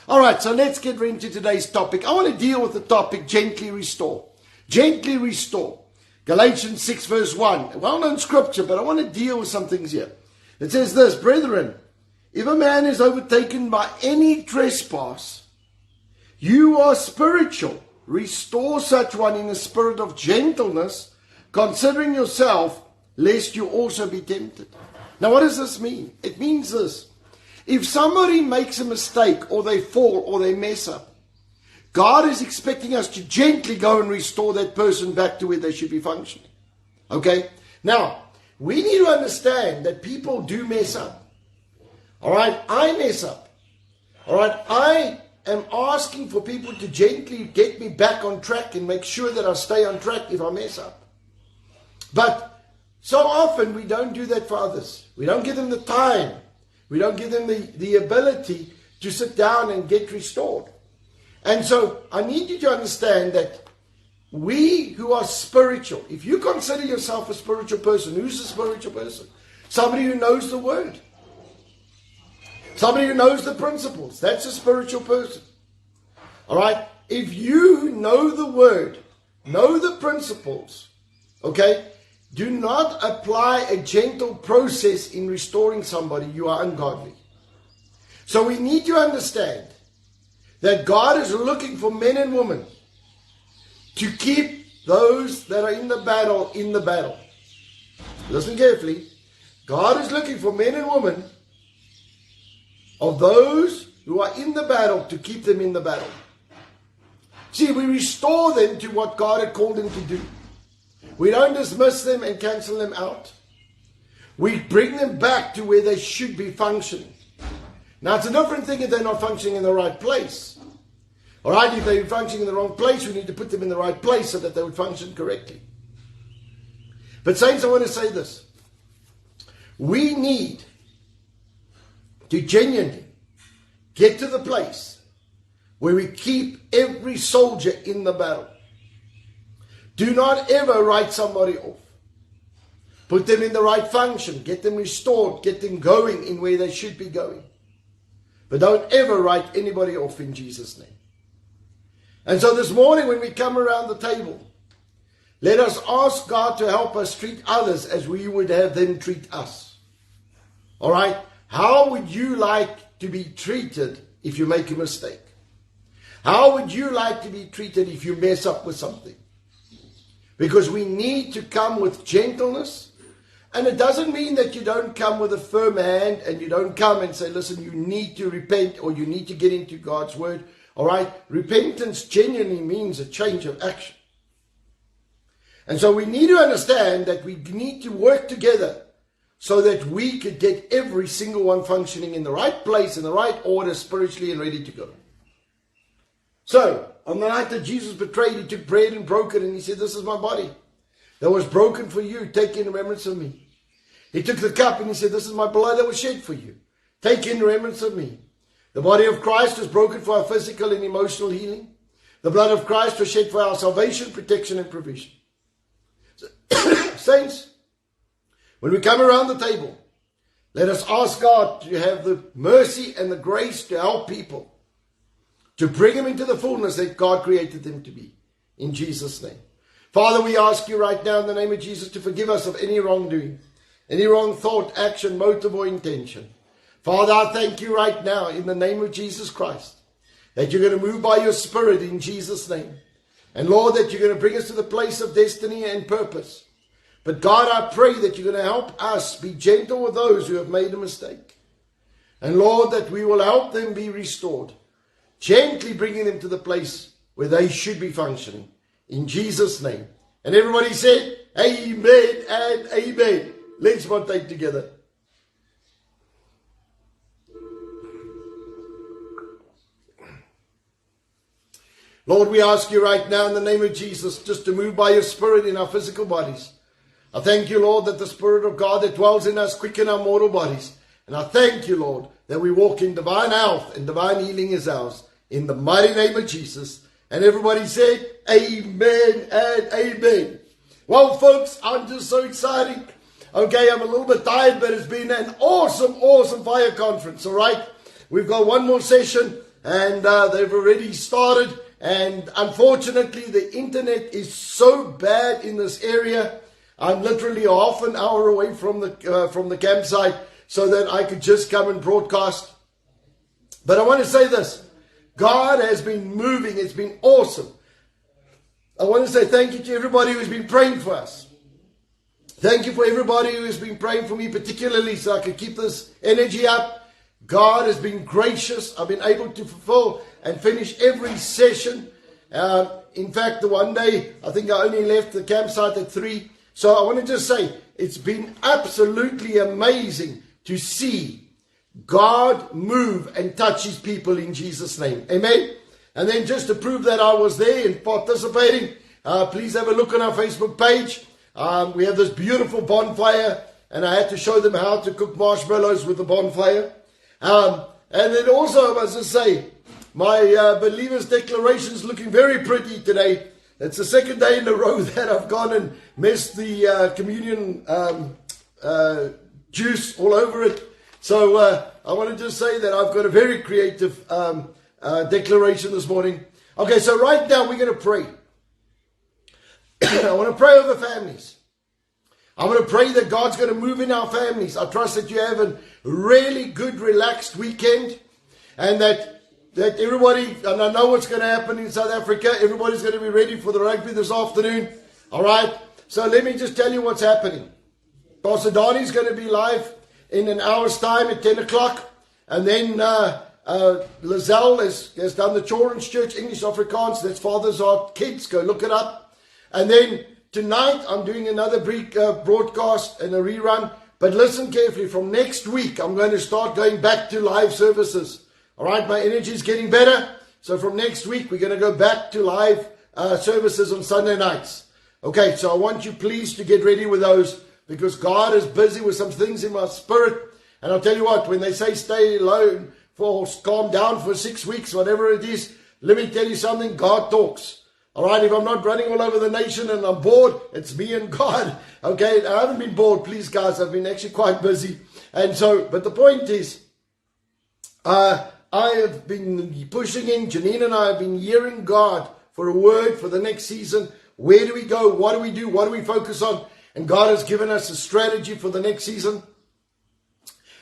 All right, so let's get into today's topic. I want to deal with the topic, gently restore. Gently restore. Galatians 6 verse 1. Well-known scripture, but I want to deal with some things here. It says this, brethren, if a man is overtaken by any trespass, you are spiritual. Restore such one in a spirit of gentleness, considering yourself, lest you also be tempted. Now, what does this mean? It means this. If somebody makes a mistake, or they fall, or they mess up, God is expecting us to gently go and restore that person back to where they should be functioning. Okay? Now, we need to understand that people do mess up. All right? I mess up. All right? I am asking for people to gently get me back on track and make sure that I stay on track if I mess up. But so often we don't do that for others. We don't give them the time. We don't give them the ability to sit down and get restored. And so I need you to understand that we who are spiritual, if you consider yourself a spiritual person, who's a spiritual person? Somebody who knows the word. Somebody who knows the principles. That's a spiritual person. All right? If you know the word, know the principles, okay, do not apply a gentle process in restoring somebody. You are ungodly. So we need to understand that God is looking for men and women to keep those that are in the battle in the battle. Listen carefully. God is looking for men and women of those who are in the battle to keep them in the battle. See, we restore them to what God had called them to do. We don't dismiss them and cancel them out. We bring them back to where they should be functioning. Now, it's a different thing if they're not functioning in the right place. All right, if they're functioning in the wrong place, we need to put them in the right place so that they would function correctly. But saints, I want to say this. We need to genuinely get to the place where we keep every soldier in the battle. Do not ever write somebody off. Put them in the right function. Get them restored. Get them going in where they should be going. But don't ever write anybody off in Jesus' name. And so this morning when we come around the table, let us ask God to help us treat others as we would have them treat us. All right? How would you like to be treated if you make a mistake? How would you like to be treated if you mess up with something? Because we need to come with gentleness. And it doesn't mean that you don't come with a firm hand and you don't come and say, listen, you need to repent or you need to get into God's word. All right? Repentance genuinely means a change of action. And so we need to understand that we need to work together so that we could get every single one functioning in the right place, in the right order, spiritually and ready to go. So, on the night that Jesus betrayed, he took bread and broke it and he said, this is my body that was broken for you. Take in remembrance of me. He took the cup and he said, this is my blood that was shed for you. Take in remembrance of me. The body of Christ was broken for our physical and emotional healing. The blood of Christ was shed for our salvation, protection and provision. So, saints, when we come around the table, let us ask God to have the mercy and the grace to help people, to bring them into the fullness that God created them to be. In Jesus' name. Father, we ask you right now in the name of Jesus to forgive us of any wrongdoing, any wrong thought, action, motive, or intention. Father, I thank you right now in the name of Jesus Christ that you're going to move by your Spirit in Jesus' name. And Lord, that you're going to bring us to the place of destiny and purpose. But God, I pray that you're going to help us be gentle with those who have made a mistake. And Lord, that we will help them be restored. Gently bringing them to the place where they should be functioning. In Jesus' name. And everybody said, amen and amen. Let's partake together. Lord, we ask you right now in the name of Jesus just to move by your Spirit in our physical bodies. I thank you, Lord, that the Spirit of God that dwells in us quicken our mortal bodies. And I thank you, Lord, that we walk in divine health and divine healing is ours. In the mighty name of Jesus. And everybody said, amen and amen. Well, folks, I'm just so excited. Okay, I'm a little bit tired, but it's been an awesome fire conference, all right? We've got one more session and they've already started. And unfortunately, the internet is so bad in this area. I'm literally half an hour away from the campsite so that I could just come and broadcast. But I want to say this. God has been moving. It's been awesome. I want to say thank you to everybody who's been praying for us. Thank you for everybody who has been praying for me, particularly so I could keep this energy up. God has been gracious. I've been able to fulfill and finish every session. In fact, the one day, I think I only left the campsite at 3. So I want to just say, it's been absolutely amazing to see God move and touch his people in Jesus' name. Amen. And then just to prove that I was there and participating, please have a look on our Facebook page. We have this beautiful bonfire, and I had to show them how to cook marshmallows with the bonfire. And then also, I must just say, my believer's declaration is looking very pretty today. It's the second day in a row that I've gone and messed the communion juice all over it. So I want to just say that I've got a very creative declaration this morning. Okay, so right now we're going to pray. I want to pray over families. I want to pray that God's going to move in our families. I trust that you have a really good, relaxed weekend, and that everybody, and I know what's going to happen in South Africa, everybody's going to be ready for the rugby this afternoon. All right, so let me just tell you what's happening. Pastor Donnie's going to be live in an hour's time at 10 o'clock, and then Lizelle has done the Children's Church, English Afrikaans. That's Father's Heart Kids. Go look it up. And then tonight I'm doing another broadcast and a rerun. But listen carefully. From next week, I'm going to start going back to live services. All right, my energy is getting better. So from next week, we're going to go back to live services on Sunday nights. Okay, so I want you please to get ready with those, because God is busy with some things in my spirit. And I'll tell you what, when they say stay alone for calm down for 6 weeks, whatever it is, let me tell you something, God talks. All right, if I'm not running all over the nation and I'm bored, it's me and God. Okay, I haven't been bored, please guys, I've been actually quite busy. And so, but the point is, I have been pushing in, Janine and I have been hearing God for a word for the next season. Where do we go? What do we do? What do we focus on? And God has given us a strategy for the next season.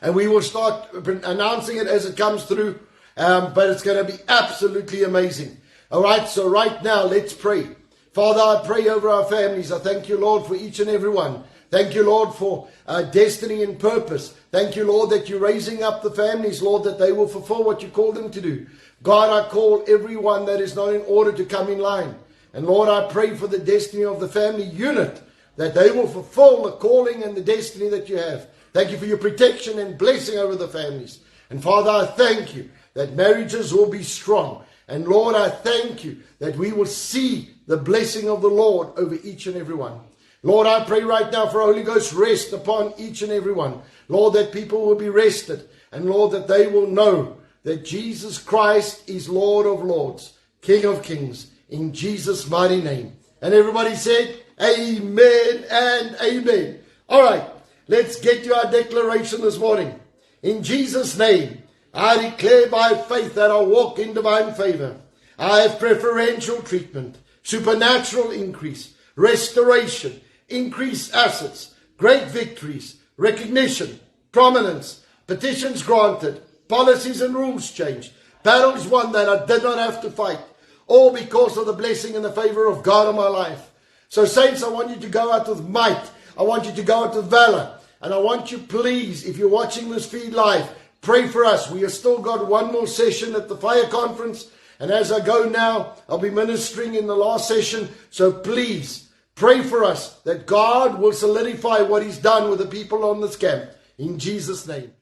And we will start announcing it as it comes through. But it's going to be absolutely amazing. All right, so right now, let's pray. Father, I pray over our families. I thank you, Lord, for each and every one. Thank you, Lord, for destiny and purpose. Thank you, Lord, that you're raising up the families, Lord, that they will fulfill what you called them to do. God, I call everyone that is not in order to come in line. And Lord, I pray for the destiny of the family unit, that they will fulfill the calling and the destiny that you have. Thank you for your protection and blessing over the families. And Father, I thank you that marriages will be strong. And Lord, I thank you that we will see the blessing of the Lord over each and every one. Lord, I pray right now for Holy Ghost rest upon each and every one. Lord, that people will be rested. And Lord, that they will know that Jesus Christ is Lord of Lords, King of Kings, in Jesus' mighty name. And everybody said, amen and amen. All right, let's get to our declaration this morning. In Jesus' name, I declare by faith that I walk in divine favor. I have preferential treatment, supernatural increase, restoration, increased assets, great victories, recognition, prominence, petitions granted, policies and rules changed, battles won that I did not have to fight, all because of the blessing and the favor of God on my life. So saints, I want you to go out with might. I want you to go out with valor. And I want you, please, if you're watching this feed live, pray for us. We have still got one more session at the fire conference. And as I go now, I'll be ministering in the last session. So please, pray for us that God will solidify what he's done with the people on this camp. In Jesus' name.